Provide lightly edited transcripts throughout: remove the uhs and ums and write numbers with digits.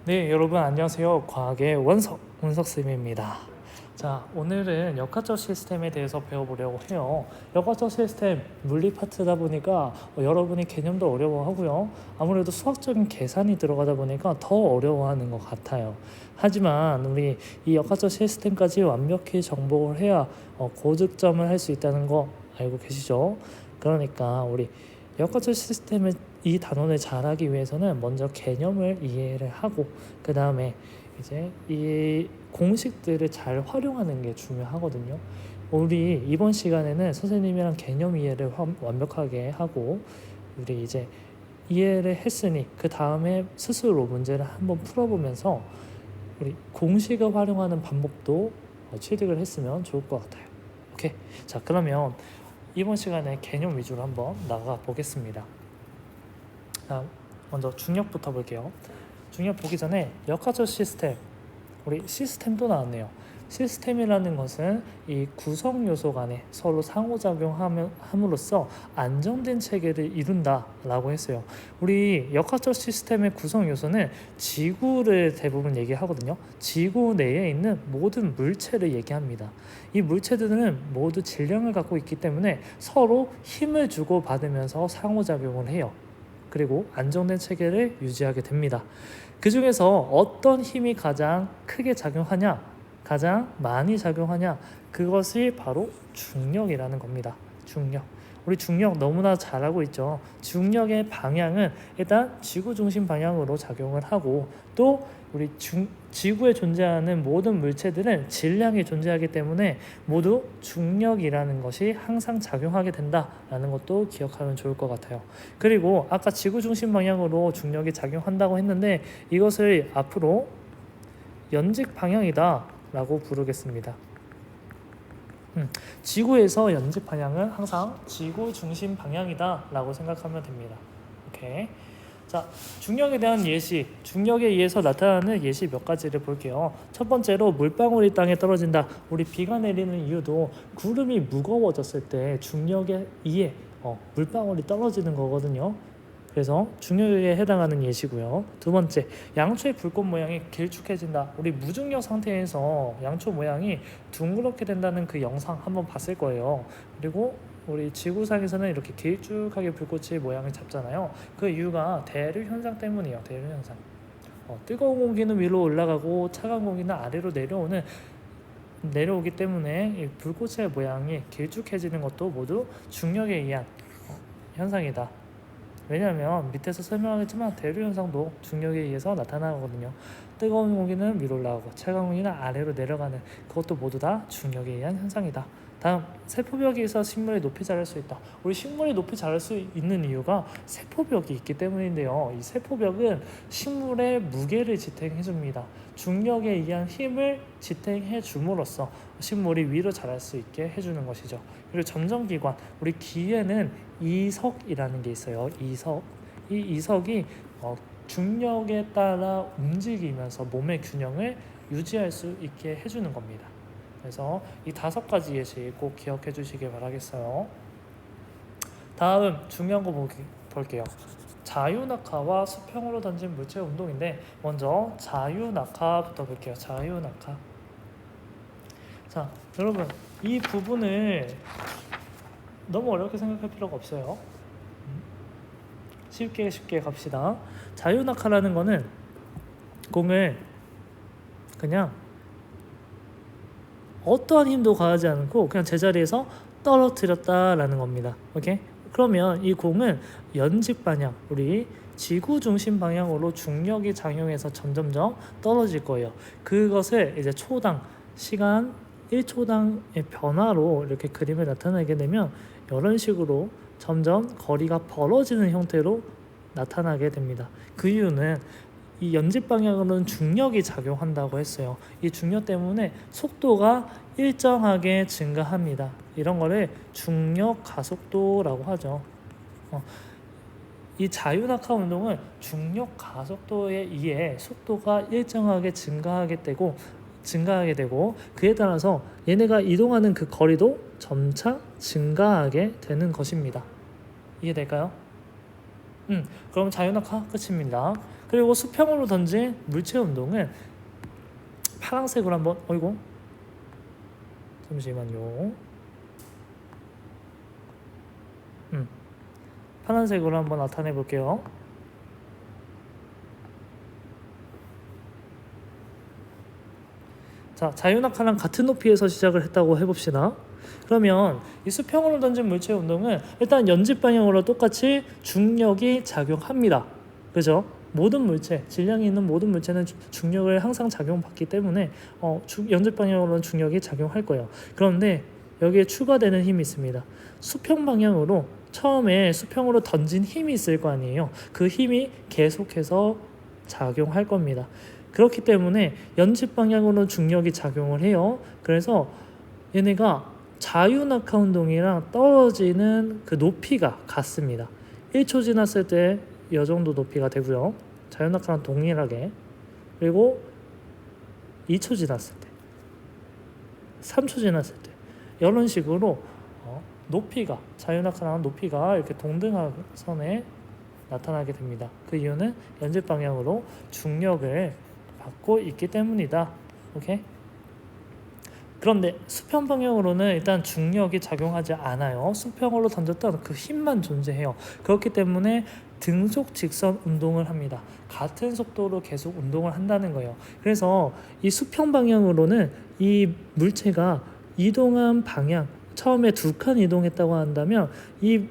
네, 여러분 안녕하세요. 과학의 원석쌤입니다. 자, 오늘은 역학적 시스템에 대해서 배워보려고 해요. 역학적 시스템 물리 파트다 보니까 여러분이 개념도 어려워하고요. 아무래도 수학적인 계산이 들어가다 보니까 더 어려워하는 것 같아요. 하지만 우리 이 역학적 시스템까지 완벽히 정복을 해야 고득점을 할 수 있다는 거 알고 계시죠? 그러니까 우리 역학적 시스템을 이 단원을 잘하기 위해서는 먼저 개념을 이해를 하고 그 다음에 이제 이 공식들을 잘 활용하는 게 중요하거든요. 우리 이번 시간에는 선생님이랑 개념 이해를 완벽하게 하고 우리 이제 이해를 했으니 그 다음에 스스로 문제를 한번 풀어보면서 우리 공식을 활용하는 방법도 취득을 했으면 좋을 것 같아요. 오케이. 자, 그러면 이번 시간에 개념 위주로 한번 나가 보겠습니다. 먼저 중력부터 볼게요. 중력 보기 전에 역학적 시스템, 우리 시스템도 나왔네요. 시스템이라는 것은 이 구성 요소 간에 서로 상호작용함으로써 안정된 체계를 이룬다라고 했어요. 우리 역학적 시스템의 구성 요소는 지구를 대부분 얘기하거든요. 지구 내에 있는 모든 물체를 얘기합니다. 이 물체들은 모두 질량을 갖고 있기 때문에 서로 힘을 주고 받으면서 상호작용을 해요. 그리고 안정된 체계를 유지하게 됩니다. 그 중에서 어떤 힘이 가장 크게 작용하냐, 가장 많이 작용하냐, 그것이 바로 중력이라는 겁니다. 중력. 우리 중력 너무나 잘 알고 있죠. 중력의 방향은 일단 지구 중심 방향으로 작용을 하고 또 우리 지구에 존재하는 모든 물체들은 질량이 존재하기 때문에 모두 중력이라는 것이 항상 작용하게 된다라는 것도 기억하면 좋을 것 같아요. 그리고 아까 지구 중심 방향으로 중력이 작용한다고 했는데 이것을 앞으로 연직 방향이다 라고 부르겠습니다. 지구에서 연직 방향은 항상 지구 중심 방향이다 라고 생각하면 됩니다. 오케이. 자, 중력에 대한 예시, 중력에 의해서 나타나는 예시 몇 가지를 볼게요. 첫 번째로 물방울이 땅에 떨어진다. 우리 비가 내리는 이유도 구름이 무거워졌을 때 중력에 의해 물방울이 떨어지는 거거든요. 그래서 중력에 해당하는 예시고요. 두 번째, 양초의 불꽃 모양이 길쭉해진다. 우리 무중력 상태에서 양초 모양이 둥그렇게 된다는 그 영상 한번 봤을 거예요. 그리고 우리 지구상에서는 이렇게 길쭉하게 불꽃이 모양을 잡잖아요. 그 이유가 대류 현상 때문이에요. 대류 현상. 뜨거운 공기는 위로 올라가고 차가운 공기는 아래로 내려오기 때문에 이 불꽃의 모양이 길쭉해지는 것도 모두 중력에 의한 현상이다. 왜냐하면 밑에서 설명하겠지만 대류 현상도 중력에 의해서 나타나거든요. 뜨거운 공기는 위로 올라가고 차가운 공기는 아래로 내려가는 그것도 모두 다 중력에 의한 현상이다. 다음, 세포벽에서 식물이 높이 자랄 수 있다. 우리 식물이 높이 자랄 수 있는 이유가 세포벽이 있기 때문인데요. 이 세포벽은 식물의 무게를 지탱해 줍니다. 중력에 의한 힘을 지탱해 줌으로써 식물이 위로 자랄 수 있게 해주는 것이죠. 그리고 점정기관, 우리 귀에는 이석이라는 게 있어요. 이석. 이 이석이 중력에 따라 움직이면서 몸의 균형을 유지할 수 있게 해주는 겁니다. 그래서 이 5가지 예시 꼭 기억해 주시길 바라겠어요. 다음 중요한 거 볼게요. 자유낙하와 수평으로 던진 물체 운동인데 먼저 자유낙하부터 볼게요. 자유낙하. 자, 여러분 이 부분을 너무 어렵게 생각할 필요가 없어요. 쉽게 갑시다. 자유낙하라는 거는 공을 그냥 어떠한 힘도 가하지 않고 그냥 제자리에서 떨어뜨렸다라는 겁니다. 오케이? 그러면 이 공은 연직 방향, 우리 지구 중심 방향으로 중력이 작용해서 점점점 떨어질 거예요. 그것을 이제 초당 시간 1초당의 변화로 이렇게 그림을 나타내게 되면 이런 식으로 점점 거리가 벌어지는 형태로 나타나게 됩니다. 그 이유는 이 연집 방향으로는 중력이 작용한다고 했어요. 이 중력 때문에 속도가 일정하게 증가합니다. 이런 거를 중력 가속도라고 하죠. 이 자유낙하 운동은 중력 가속도에 의해 속도가 일정하게 증가하게 되고 그에 따라서 얘네가 이동하는 그 거리도 점차 증가하게 되는 것입니다. 이해될까요? 그럼 자유낙하 끝입니다. 그리고 수평으로 던진 물체 운동은 파란색으로 한번 어이구 잠시만요. 파란색으로 한번 나타내 볼게요. 자, 자유낙하랑 같은 높이에서 시작을 했다고 해봅시다. 그러면 이 수평으로 던진 물체 운동은 일단 연집 방향으로 똑같이 중력이 작용합니다. 그죠? 모든 물체, 질량이 있는 모든 물체는 중력을 항상 작용받기 때문에 연집 방향으로는 중력이 작용할 거예요. 그런데 여기에 추가되는 힘이 있습니다. 수평 방향으로 처음에 수평으로 던진 힘이 있을 거 아니에요. 그 힘이 계속해서 작용할 겁니다. 그렇기 때문에 연집 방향으로 중력이 작용을 해요. 그래서 얘네가 자유낙하 운동이랑 떨어지는 그 높이가 같습니다. 1초 지났을 때 이 정도 높이가 되고요. 자유낙하랑 동일하게. 그리고 2초 지났을 때, 3초 지났을 때 이런 식으로 높이가 자유낙하랑 높이가 이렇게 동등하선에 나타나게 됩니다. 그 이유는 연집 방향으로 중력을 받고 있기 때문이다. 오케이? 그런데 수평 방향으로는 일단 중력이 작용하지 않아요. 수평으로 던졌던 그 힘만 존재해요. 그렇기 때문에 등속 직선 운동을 합니다. 같은 속도로 계속 운동을 한다는 거예요. 그래서 이 수평 방향으로는 이 물체가 이동한 방향, 처음에 2칸 이동했다고 한다면 이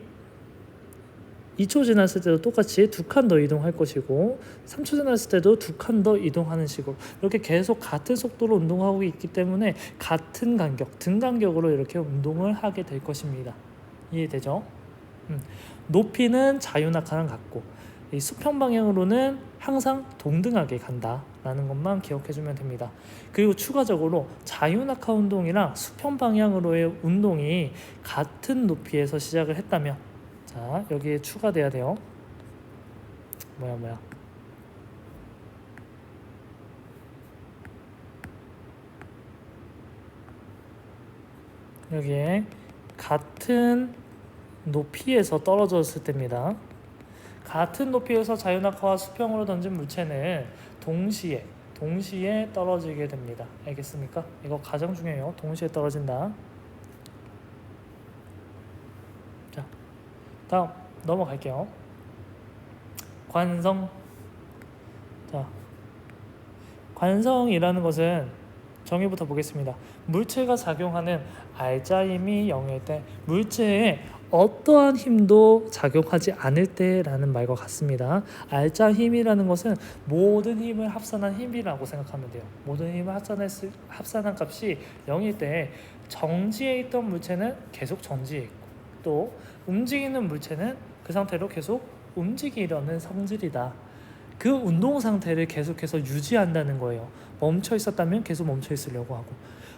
2초 지났을 때도 똑같이 2칸 더 이동할 것이고 3초 지났을 때도 2칸 더 이동하는 식으로 이렇게 계속 같은 속도로 운동하고 있기 때문에 같은 간격, 등간격으로 이렇게 운동을 하게 될 것입니다. 이해되죠? 높이는 자유낙하랑 같고 이 수평 방향으로는 항상 동등하게 간다라는 것만 기억해주면 됩니다. 그리고 추가적으로 자유낙하 운동이랑 수평 방향으로의 운동이 같은 높이에서 시작을 했다면 자, 여기에 추가돼야 돼요. 뭐야 여기에 같은 높이에서 떨어졌을 때입니다. 같은 높이에서 자유낙하와 수평으로 던진 물체는 동시에 떨어지게 됩니다. 알겠습니까? 이거 가장 중요해요. 동시에 떨어진다. 자, 다음 넘어갈게요. 관성. 자, 관성이라는 것은 정의부터 보겠습니다. 물체가 작용하는 알자 힘이 0일 때 물체에 어떠한 힘도 작용하지 않을 때라는 말과 같습니다. 알자 힘이라는 것은 모든 힘을 합산한 힘이라고 생각하면 돼요. 모든 힘을 합산한 값이 0일 때 정지해 있던 물체는 계속 정지해 있고 또 움직이는 물체는 그 상태로 계속 움직이려는 성질이다. 그 운동 상태를 계속해서 유지한다는 거예요. 멈춰 있었다면 계속 멈춰 있으려고 하고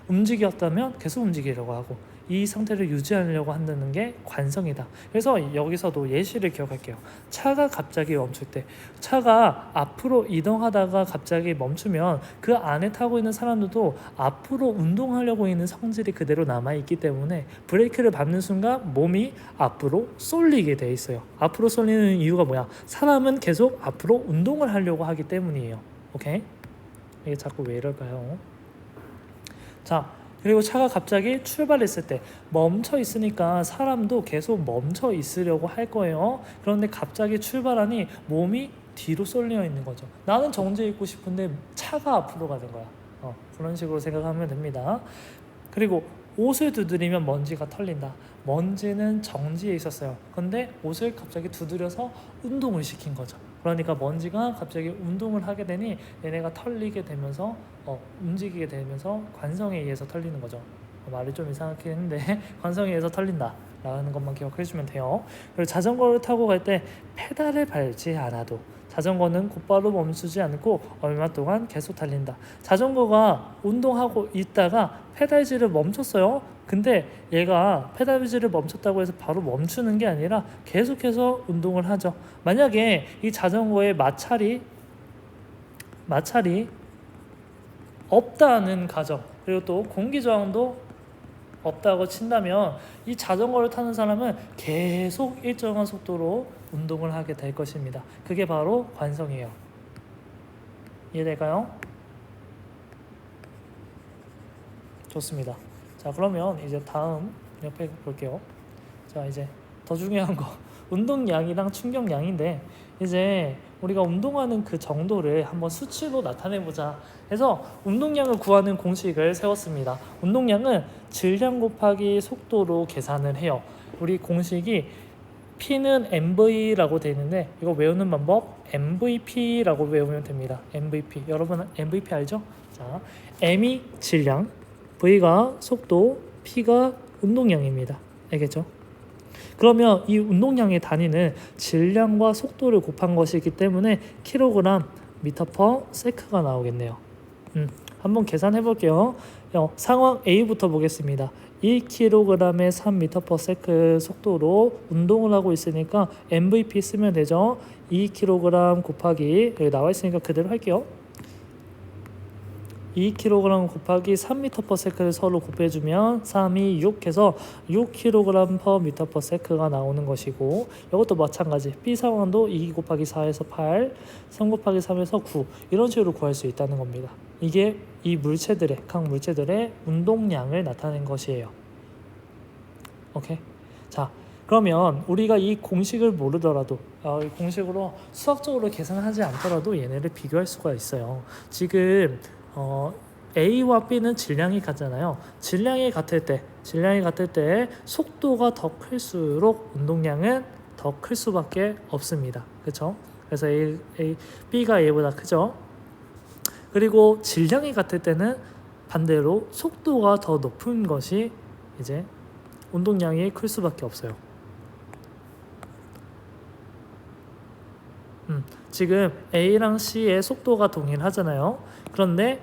움직였다면 계속 움직이려고 하고 이 상태를 유지하려고 한다는 게 관성이다. 그래서 여기서도 예시를 기억할게요. 차가 갑자기 멈출 때 차가 앞으로 이동하다가 갑자기 멈추면 그 안에 타고 있는 사람들도 앞으로 운동하려고 있는 성질이 그대로 남아있기 때문에 브레이크를 밟는 순간 몸이 앞으로 쏠리게 돼 있어요. 앞으로 쏠리는 이유가 뭐야? 사람은 계속 앞으로 운동을 하려고 하기 때문이에요. 오케이? 이게 자꾸 왜 이럴까요? 자, 그리고 차가 갑자기 출발했을 때 멈춰 있으니까 사람도 계속 멈춰 있으려고 할 거예요. 그런데 갑자기 출발하니 몸이 뒤로 쏠려 있는 거죠. 나는 정지해 있고 싶은데 차가 앞으로 가는 거야. 그런 식으로 생각하면 됩니다. 그리고 옷을 두드리면 먼지가 털린다. 먼지는 정지해 있었어요. 근데 옷을 갑자기 두드려서 운동을 시킨 거죠. 그러니까 먼지가 갑자기 운동을 하게 되니 얘네가 털리게 되면서 움직이게 되면서 관성에 의해서 털리는 거죠. 말이 좀 이상하긴 했는데 관성에 의해서 털린다 라는 것만 기억해 주면 돼요. 그리고 자전거를 타고 갈 때 페달을 밟지 않아도 자전거는 곧바로 멈추지 않고 얼마 동안 계속 달린다. 자전거가 운동하고 있다가 페달질을 멈췄어요. 근데 얘가 페달질을 멈췄다고 해서 바로 멈추는 게 아니라 계속해서 운동을 하죠. 만약에 이 자전거에 마찰이 없다는 가정, 그리고 또 공기 저항도 없다고 친다면 이 자전거를 타는 사람은 계속 일정한 속도로 운동을 하게 될 것입니다. 그게 바로 관성이에요. 이해될까요? 좋습니다. 자, 그러면 이제 다음 옆에 볼게요. 자, 이제 더 중요한 거 운동량이랑 충격량인데, 이제 우리가 운동하는 그 정도를 한번 수치로 나타내보자 해서 운동량을 구하는 공식을 세웠습니다. 운동량은 질량 곱하기 속도로 계산을 해요. 우리 공식이 P는 MV라고 되어 있는데, 이거 외우는 방법 MVP라고 외우면 됩니다. MVP. 여러분 MVP 알죠? 자, M이 질량, V가 속도, P가 운동량입니다. 알겠죠? 그러면 이 운동량의 단위는 질량과 속도를 곱한 것이기 때문에 킬로그램 미터 퍼 세크가 나오겠네요. 한번 계산해 볼게요. 상황 A부터 보겠습니다. 1kg의 3m per s 속도로 운동을 하고 있으니까 MVP 쓰면 되죠. 2kg 곱하기, 여기 나와 있으니까 그대로 할게요. 2kg 곱하기 3m per s를 서로 곱해주면 3이 6 해서 6kg per meter per s가 나오는 것이고, 이것도 마찬가지. B 상황도 2 곱하기 4에서 8, 3 곱하기 3에서 9 이런 식으로 구할 수 있다는 겁니다. 이게 이 물체들의, 각 물체들의 운동량을 나타낸 것이에요. 오케이? 자, 그러면 우리가 이 공식을 모르더라도 이 공식으로 수학적으로 계산하지 않더라도 얘네를 비교할 수가 있어요. 지금 A와 B는 질량이 같잖아요. 질량이 같을 때 속도가 더 클수록 운동량은 더 클 수밖에 없습니다. 그렇죠? 그래서 B가 A보다 크죠. 그리고 질량이 같을 때는 반대로 속도가 더 높은 것이 이제 운동량이 클 수밖에 없어요. 지금 A랑 C의 속도가 동일하잖아요. 그런데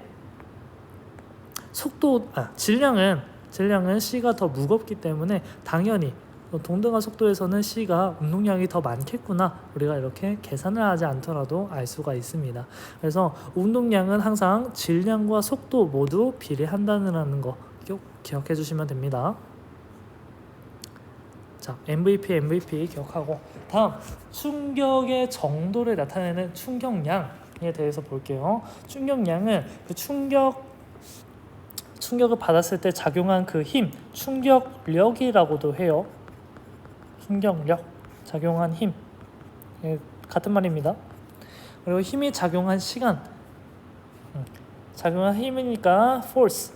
질량은 C가 더 무겁기 때문에 당연히 동등한 속도에서는 C가 운동량이 더 많겠구나, 우리가 이렇게 계산을 하지 않더라도 알 수가 있습니다. 그래서 운동량은 항상 질량과 속도 모두 비례한다는 거 꼭 기억해 주시면 됩니다. 자, MVP 기억하고, 다음 충격의 정도를 나타내는 충격량에 대해서 볼게요. 충격량은 그 충격을 받았을 때 작용한 그 힘, 충격력이라고도 해요. 충격력, 작용한 힘, 같은 말입니다. 그리고 힘이 작용한 시간, 작용한 힘이니까 force,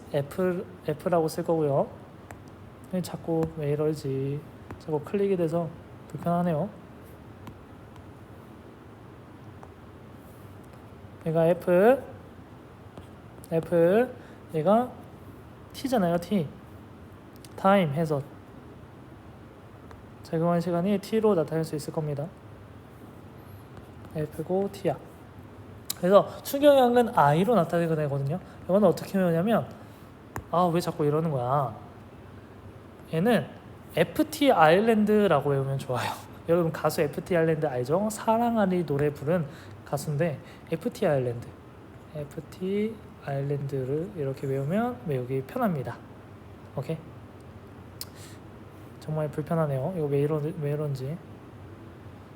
F라고 쓸 거고요. 자꾸 왜 이러지? 자꾸 클릭이 돼서 불편하네요. 얘가 F, 얘가 T잖아요. T, time 해서 작용한 시간이 T로 나타낼 수 있을 겁니다. F고 T야. 그래서 충격량은 I로 나타내게 되거든요. 이거는 어떻게 외우냐면, 왜 자꾸 이러는 거야. 얘는 FT 아일랜드라고 외우면 좋아요. 여러분 가수 FT 아일랜드 알죠? 사랑하리 노래 부른 가수인데, FT 아일랜드를 이렇게 외우면 외우기 편합니다. 오케이? 정말 불편하네요. 이거 왜 이런지.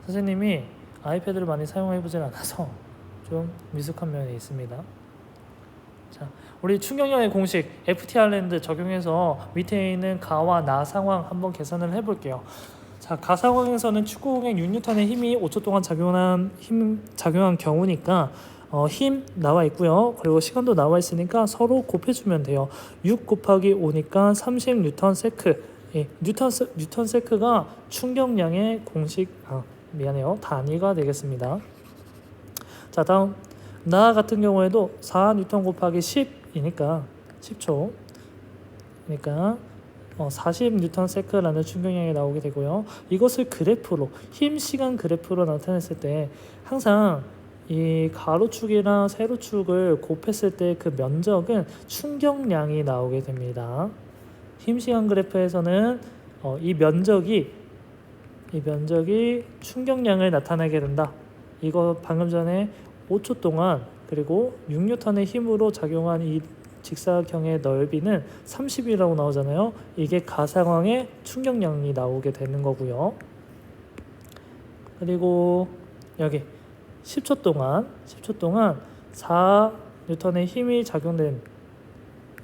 선생님이 아이패드를 많이 사용해보진 않아서 좀 미숙한 면이 있습니다. 자, 우리 충격량의 공식 FT 아일랜드 적용해서 밑에 있는 가와 나 상황 한번 계산을 해볼게요. 자, 가 상황에서는 축구공의 6N의 힘이 5초 동안 작용한 경우니까 힘 나와 있고요. 그리고 시간도 나와 있으니까 서로 곱해주면 돼요. 6 곱하기 5니까 30N 세크. 뉴턴 세크가 충격량의 공식, 단위가 되겠습니다. 자, 다음 나 같은 경우에도 4N 곱하기 10이니까 10초, 그러니까 40N 세크라는 충격량이 나오게 되고요. 이것을 그래프로, 힘 시간 그래프로 나타냈을 때 항상 이 가로축이랑 세로축을 곱했을 때 그 면적은 충격량이 나오게 됩니다. 힘 시간 그래프에서는 이 면적이 충격량을 나타내게 된다. 이거 방금 전에 5초 동안 그리고 6N의 힘으로 작용한 이 직사각형의 넓이는 30이라고 나오잖아요. 이게 가 상황의 충격량이 나오게 되는 거고요. 그리고 여기 10초 동안 4N의 힘이 작용된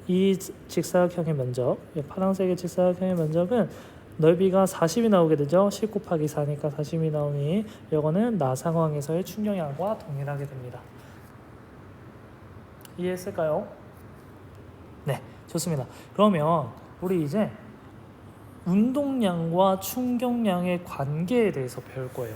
이 직사각형의 면적, 이 파란색의 직사각형의 면적은 넓이가 40이 나오게 되죠. 10 곱하기 4니까 40이 나오니 이거는 나 상황에서의 충격량과 동일하게 됩니다. 이해했을까요? 네, 좋습니다. 그러면 우리 이제 운동량과 충격량의 관계에 대해서 배울 거예요.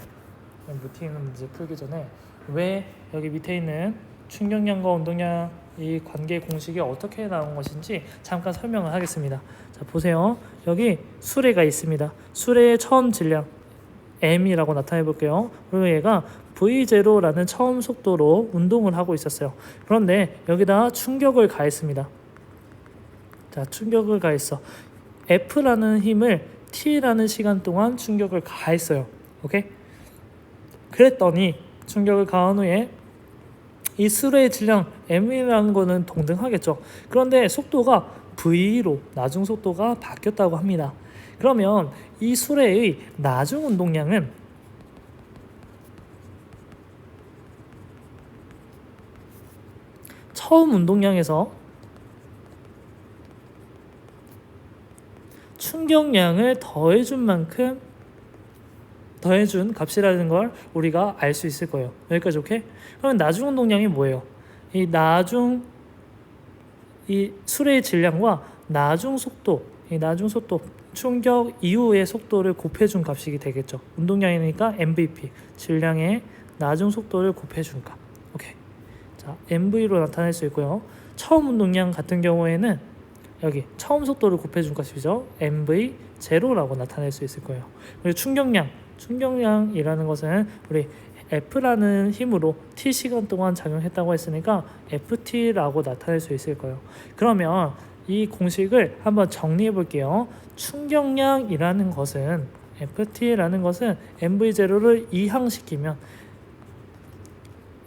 밑에 있는 문제 풀기 전에 왜 여기 밑에 있는 충격량과 운동량 이 관계 공식이 어떻게 나온 것인지 잠깐 설명을 하겠습니다. 자, 보세요. 여기 수레가 있습니다. 수레의 처음 질량 m이라고 나타내 볼게요. 그리고 얘가 v0라는 처음 속도로 운동을 하고 있었어요. 그런데 여기다 충격을 가했습니다. 자, 충격을 가했어. F라는 힘을 T라는 시간 동안 충격을 가했어요. 오케이? 그랬더니 충격을 가한 후에 이 수레의 질량 M이라는 거는 동등하겠죠. 그런데 속도가 V로 나중 속도가 바뀌었다고 합니다. 그러면 이 수레의 나중 운동량은 처음 운동량에서 충격량을 더해준 값이라는 걸 우리가 알 수 있을 거예요. 여기까지 오케이? 그러면 나중 운동량이 뭐예요? 이 수레의 질량과 나중 속도 충격 이후의 속도를 곱해준 값이 되겠죠. 운동량이니까 MVP, 질량의 나중 속도를 곱해준 값. 오케이. 자, MV로 나타낼 수 있고요. 처음 운동량 같은 경우에는 여기 처음 속도를 곱해준 값이죠. MV 제로라고 나타낼 수 있을 거예요. 그리고 충격량이라는 것은 우리 F라는 힘으로 T 시간 동안 작용했다고 했으니까 FT라고 나타낼 수 있을 거예요. 그러면 이 공식을 한번 정리해 볼게요. 충격량이라는 것은 FT라는 것은 MV0를 이항시키면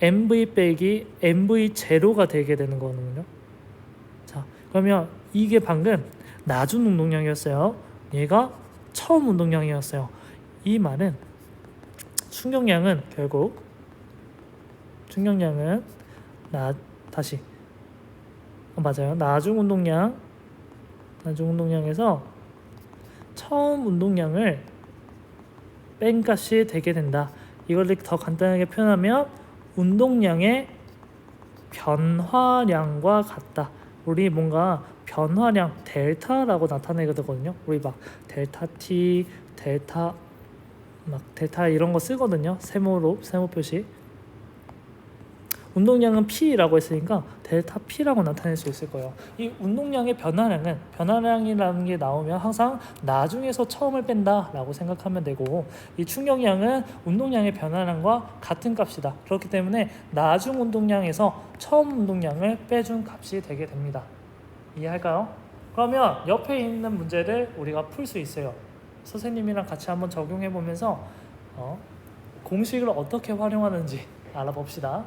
MV 빼기 MV0가 되게 되는 거거든요. 자, 그러면 이게 방금 나중 운동량이었어요. 얘가 처음 운동량이었어요. 이 말은 충격량은 나중 운동량에서 처음 운동량을 뺀 값이 되게 된다. 이걸 더 간단하게 표현하면 운동량의 변화량과 같다. 우리 뭔가 변화량 델타라고 나타내거든요. 우리 막 델타 T, 델타 이런 거 쓰거든요. 세모 표시. 운동량은 P라고 했으니까 델타 P라고 나타낼 수 있을 거예요. 이 운동량의 변화량이라는 게 나오면 항상 나중에서 처음을 뺀다라고 생각하면 되고, 이 충격량은 운동량의 변화량과 같은 값이다. 그렇기 때문에 나중 운동량에서 처음 운동량을 빼준 값이 되게 됩니다. 이해할까요? 그러면 옆에 있는 문제를 우리가 풀 수 있어요. 선생님이랑 같이 한번 적용해 보면서 공식을 어떻게 활용하는지 알아봅시다.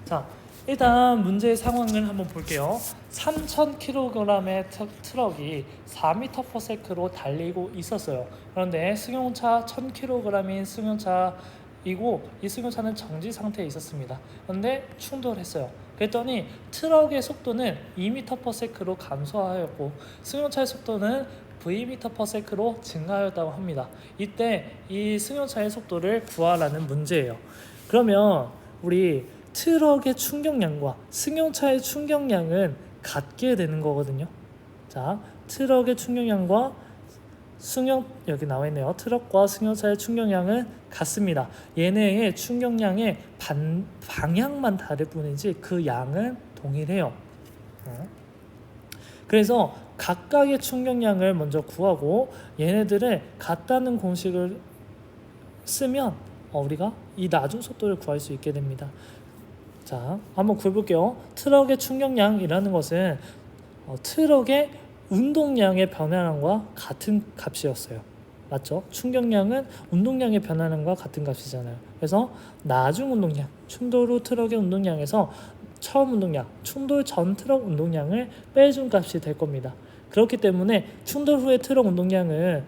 자, 일단 문제의 상황을 한번 볼게요. 3,000kg의 트럭이 4m/s로 달리고 있었어요. 그런데 승용차 1,000kg인 승용차이고 이 승용차는 정지 상태에 있었습니다. 그런데 충돌했어요. 그랬더니 트럭의 속도는 2m/s로 감소하였고 승용차의 속도는 v/s로 증가하였다고 합니다. 이때 이 승용차의 속도를 구하라는 문제예요. 그러면 우리 트럭의 충격량과 승용차의 충격량은 같게 되는 거거든요. 자, 트럭의 충격량과 여기 나와 있네요. 트럭과 승용차의 충격량은 같습니다. 얘네의 충격량의 방향만 다를 뿐이지 그 양은 동일해요. 그래서 각각의 충격량을 먼저 구하고 얘네들을 같다는 공식을 쓰면 우리가 이 나중 속도를 구할 수 있게 됩니다. 자, 한번 구해볼게요. 트럭의 충격량이라는 것은 트럭의 운동량의 변화량과 같은 값이었어요. 맞죠? 충격량은 운동량의 변화량과 같은 값이잖아요. 그래서 나중 운동량, 충돌 후 트럭의 운동량에서 처음 운동량, 충돌 전 트럭 운동량을 빼준 값이 될 겁니다. 그렇기 때문에 충돌 후의 트럭 운동량은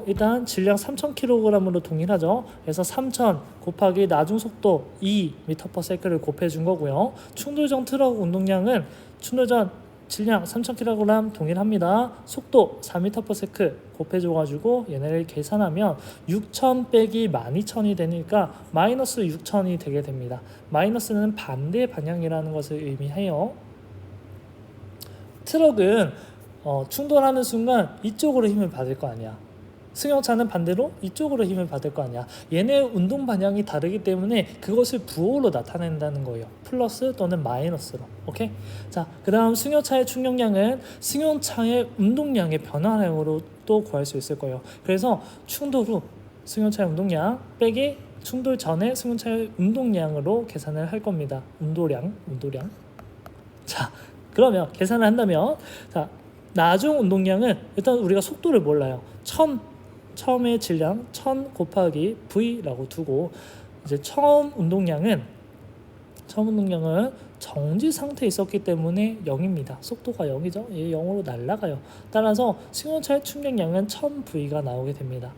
일단 질량 3,000kg으로 동일하죠. 그래서 3,000 곱하기 나중 속도 2m/s를 곱해준 거고요. 충돌 전 트럭 운동량은 충돌 전 질량 3,000kg 동일합니다. 속도 4m/s 곱해줘가지고 얘네를 계산하면 6,000 빼기 12,000이 되니까 마이너스 6,000이 되게 됩니다. 마이너스는 반대 방향이라는 것을 의미해요. 트럭은 충돌하는 순간 이쪽으로 힘을 받을 거 아니야. 승용차는 반대로 이쪽으로 힘을 받을 거 아니야. 얘네 운동 방향이 다르기 때문에 그것을 부호로 나타낸다는 거예요. 플러스 또는 마이너스로. 오케이? 자, 그 다음 승용차의 충격량은 승용차의 운동량의 변화량으로 또 구할 수 있을 거예요. 그래서 충돌 후 승용차의 운동량 빼기 충돌 전에 승용차의 운동량으로 계산을 할 겁니다. 운동량. 자, 그러면 계산을 한다면, 자, 나중 운동량은 일단 우리가 속도를 몰라요. 처음의 질량 1000 곱하기 V라고 두고, 이제 처음 운동량은 정지 상태에 있었기 때문에 0입니다. 속도가 0이죠. 얘 0으로 날아가요. 따라서 승용차의 충격량은 1000V가 나오게 됩니다.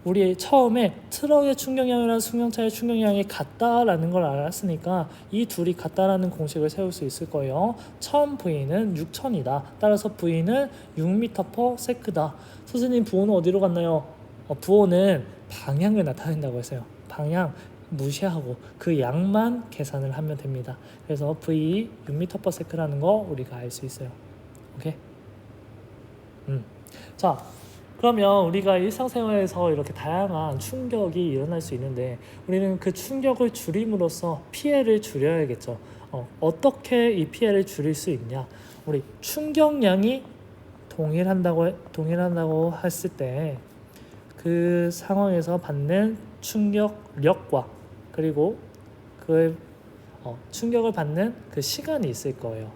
우리 처음에 트럭의 충격량이랑 승용차의 충격량이 같다라는 걸 알았으니까 이 둘이 같다라는 공식을 세울 수 있을 거예요. 1000V는 6000이다. 따라서 V는 6m/s다. 선생님, 부호는 어디로 갔나요? 부호는 방향을 나타낸다고 했어요. 방향 무시하고 그 양만 계산을 하면 됩니다. 그래서 V 6m/s라는 거 우리가 알 수 있어요. 오케이? 자, 그러면 우리가 일상생활에서 이렇게 다양한 충격이 일어날 수 있는데 우리는 그 충격을 줄임으로써 피해를 줄여야겠죠. 어떻게 이 피해를 줄일 수 있냐? 우리 충격량이 동일한다고 했을 때 그 상황에서 받는 충격력과 그리고 그 충격을 받는 그 시간이 있을 거예요.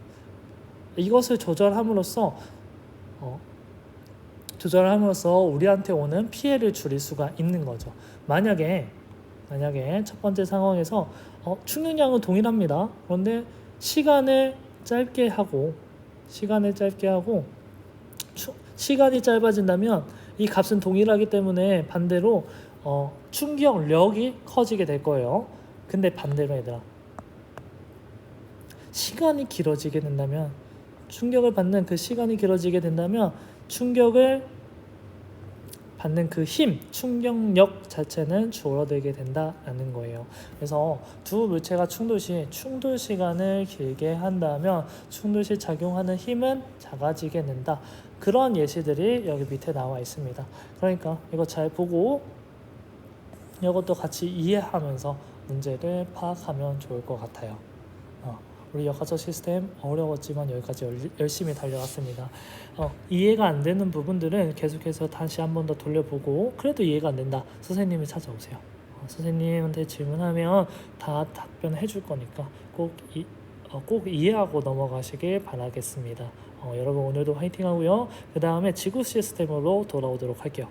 이것을 조절함으로써 우리한테 오는 피해를 줄일 수가 있는 거죠. 만약에 첫 번째 상황에서 충격량은 동일합니다. 그런데 시간을 짧게 하고 시간이 짧아진다면 이 값은 동일하기 때문에 반대로 충격력이 커지게 될 거예요. 근데 반대로 얘들아, 시간이 길어지게 된다면, 충격을 받는 그 시간이 길어지게 된다면 충격을 받는 그 힘, 충격력 자체는 줄어들게 된다는 거예요. 그래서 두 물체가 충돌 시 충돌 시간을 길게 한다면 충돌 시 작용하는 힘은 작아지게 된다. 그런 예시들이 여기 밑에 나와 있습니다. 그러니까 이거 잘 보고 이것도 같이 이해하면서 문제를 파악하면 좋을 것 같아요. 우리 역학적 시스템 어려웠지만 여기까지 열심히 달려왔습니다. 이해가 안 되는 부분들은 계속해서 다시 한 번 더 돌려보고, 그래도 이해가 안 된다, 선생님을 찾아오세요. 선생님한테 질문하면 다 답변해 줄 거니까 꼭 이해하고 넘어가시길 바라겠습니다. 여러분 오늘도 화이팅 하고요. 그 다음에 지구 시스템으로 돌아오도록 할게요.